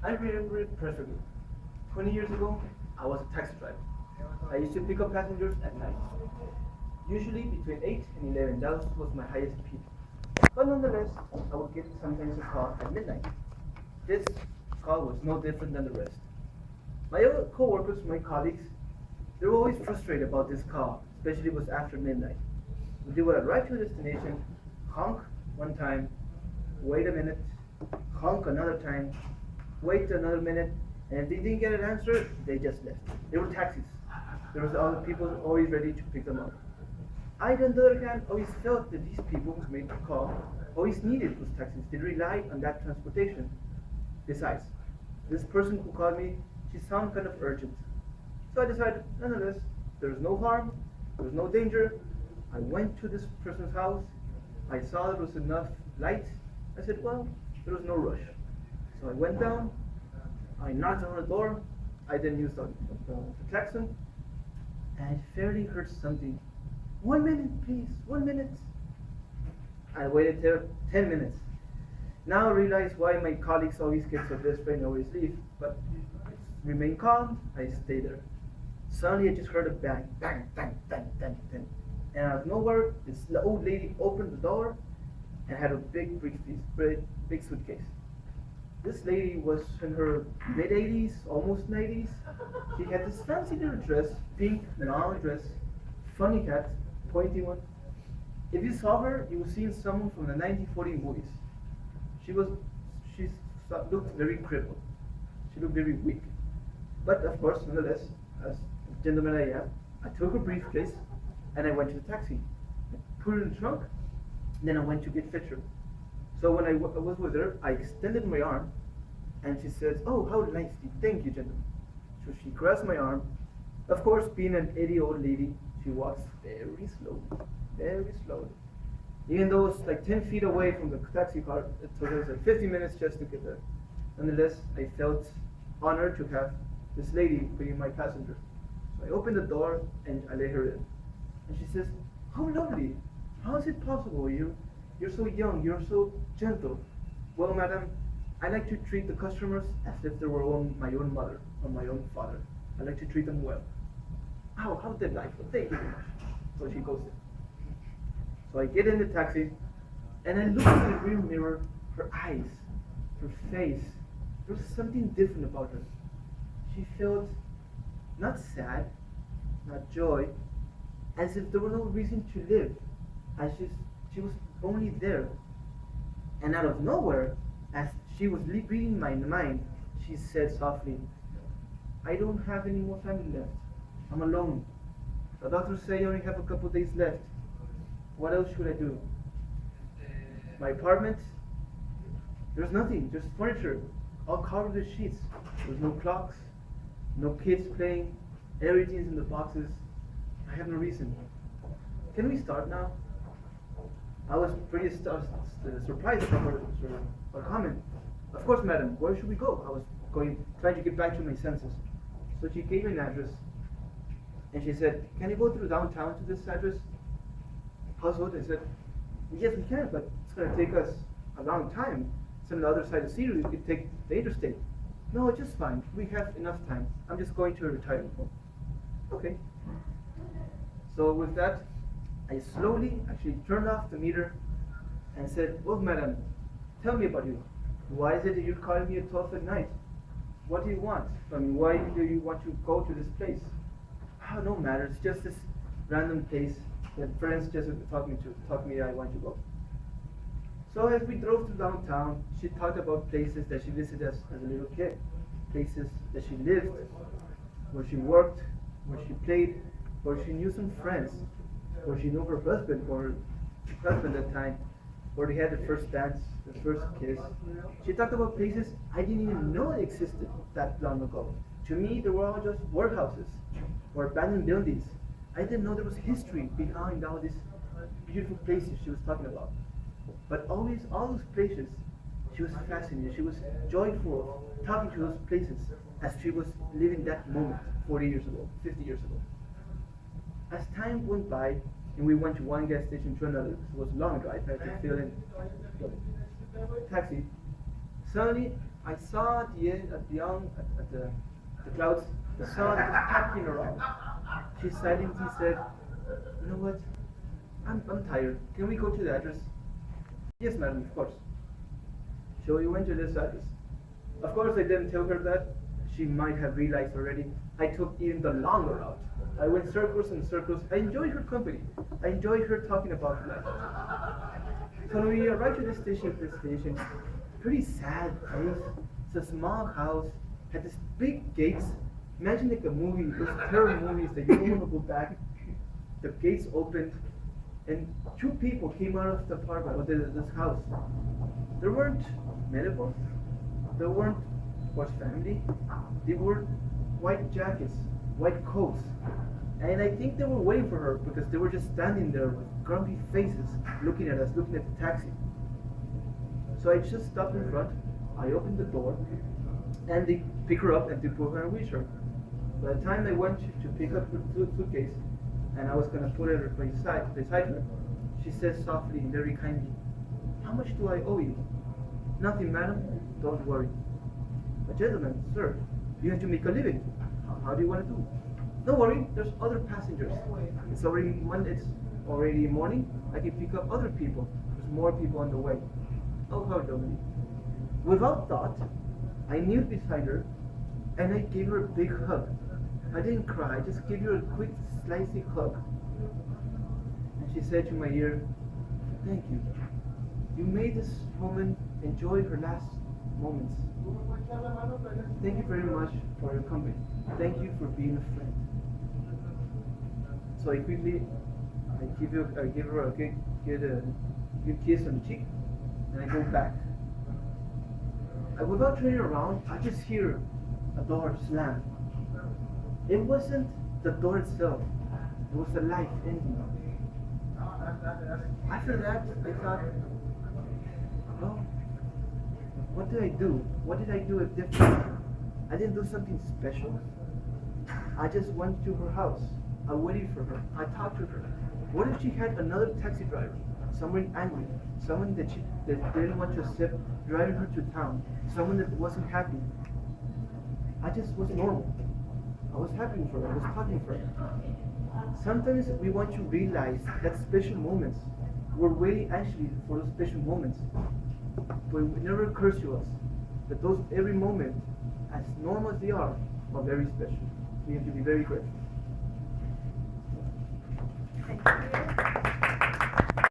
I remember it perfectly. 20 years ago, I was a taxi driver. I used to pick up passengers at night. Usually between 8 and 11, that was my highest peak. But nonetheless, I would get sometimes a call at midnight. This call was no different than the rest. My other co-workers, my colleagues, they were always frustrated about this call, especially if it was after midnight. They would arrive to the destination, honk one time, wait a minute, honk another time, wait another minute, and if they didn't get an answer, they just left. They were taxis. There was other people always ready to pick them up. I, on the other hand, always felt that these people who made the call always needed those taxis. They relied on that transportation. Besides, this person who called me, she sounded kind of urgent. So I decided, nonetheless, there was no harm, there was no danger. I went to this person's house. I saw there was enough light. I said, well, there was no rush. So I went down. I knocked on the door. I then used the klaxon. And I fairly heard something. 1 minute, please. 1 minute. I waited there 10 minutes. Now I realize why my colleagues always get so desperate and always leave. But I remain calm. I stay there. Suddenly I just heard a bang, bang, bang, bang, bang, bang. And out of nowhere, this old lady opened the door and had a big briefcase, big suitcase. This lady was in her mid-80s, almost 90s. She had this fancy little dress, pink, long dress, funny hat, pointy one. If you saw her, you would see someone from the 1940 movies. She looked very crippled. She looked very weak. But of course, nonetheless, as a gentleman I am, I took her briefcase and I went to the taxi. I put it in the trunk, then I went to get fetch her. So when I was with her, I extended my arm, and she says, "Oh, how nice! Thank you, gentlemen." So she grasped my arm. Of course, being an 80-old lady, she walks very slowly, very slowly. Even though it's like 10 feet away from the taxi car, it took us like 50 minutes just to get there. Nonetheless, I felt honored to have this lady be my passenger. So I opened the door and I let her in. And she says, "How lovely! How is it possible? You're so young, you're so gentle." "Well, madam, I like to treat the customers as if they were my own mother or my own father. I like to treat them well." How delightful. Thank you very much. So she goes in. So I get in the taxi and I look in the rear mirror, her eyes, her face. There was something different about her. She felt not sad, not joy, as if there was no reason to live, as if she was only there. And out of nowhere, as she was reading my mind, she said softly, "I don't have any more family left. I'm alone. The doctors say I only have a couple days left. What else should I do? My apartment, there's nothing, just furniture, all covered with sheets. There's no clocks, no kids playing, everything's in the boxes. I have no reason. Can we start now?" I was pretty surprised by her comment. "Of course, madam, where should we go?" I was trying to get back to my senses. So she gave me an address, and she said, "Can you go through downtown to this address?" Puzzled, I said, "Yes, we can, but it's going to take us a long time. It's on the other side of the city. We could take the interstate." "No, it's just fine. We have enough time. I'm just going to a retirement home." Okay. So with that, I slowly actually turned off the meter and said, "Well, madam, tell me about you. Why is it that you're calling me at 12 at night? What do you want? I mean, why do you want to go to this place?" "Oh, no matter. It's just this random place that friends just taught me I want to go." So as we drove to downtown, she talked about places that she visited as a little kid, places that she lived, where she worked, where she played, where she knew some friends, where she knew her husband or her husband at the time, where they had the first dance, the first kiss. She talked about places I didn't even know existed that long ago. To me, they were all just warehouses or abandoned buildings. I didn't know there was history behind all these beautiful places she was talking about. But always, all those places, she was fascinated. She was joyful talking to those places as she was living that moment 40 years ago, 50 years ago. As time went by, and we went to one gas station to another, because it was a long drive, I had to fill in the taxi. Suddenly, I saw at the end, at the clouds, the sun was packing around. She silently said, "You know what? I'm tired. Can we go to the address?" "Yes, madam, of course." So we went to this address. Of course, I didn't tell her that. She might have realized already. I took even the longer route. I went circles and circles. I enjoyed her company. I enjoyed her talking about life. So when we arrived at the station, pretty sad place. It's a small house, had this big gates. Imagine like a movie, those terrible movies that you don't want to go back. The gates opened, and two people came out of the apartment, or this house. There weren't medicals, there weren't, of course, family. They were white jackets, white coats. And I think they were waiting for her because they were just standing there with grumpy faces looking at us, looking at the taxi. So I just stopped in front, I opened the door, and they pick her up and they put her in a wheelchair. By the time I went to pick up her suitcase, and I was going to put it beside her, she said softly and very kindly, "How much do I owe you?" "Nothing, madam. Don't worry." "A gentleman, sir. You have to make a living. How do you want to do?" "Don't worry, there's other passengers. It's already Monday, it's already morning. I can pick up other people. There's more people on the way." "Oh, how lovely." Without thought, I kneeled beside her and I gave her a big hug. I didn't cry, I just gave her a quick, slicey hug. And she said to my ear, "Thank you. You made this woman enjoy her last moments. Thank you very much for your company. Thank you for being a friend." So I give her a good kiss on the cheek, and I go back. Without turning around, I just hear a door slam. It wasn't the door itself, it was the light ending. After that, I thought, well, what did I do? What did I do different? I didn't do something special. I just went to her house. I waited for her. I talked to her. What if she had another taxi driver? Someone angry. Someone that didn't want to accept driving her to town. Someone that wasn't happy. I just was normal. I was happy for her. I was talking for her. Sometimes we want to realize that special moments. We're waiting actually for those special moments. But it never occurs to us that those every moment, as normal as they are very special. We have to be very grateful. Thank you.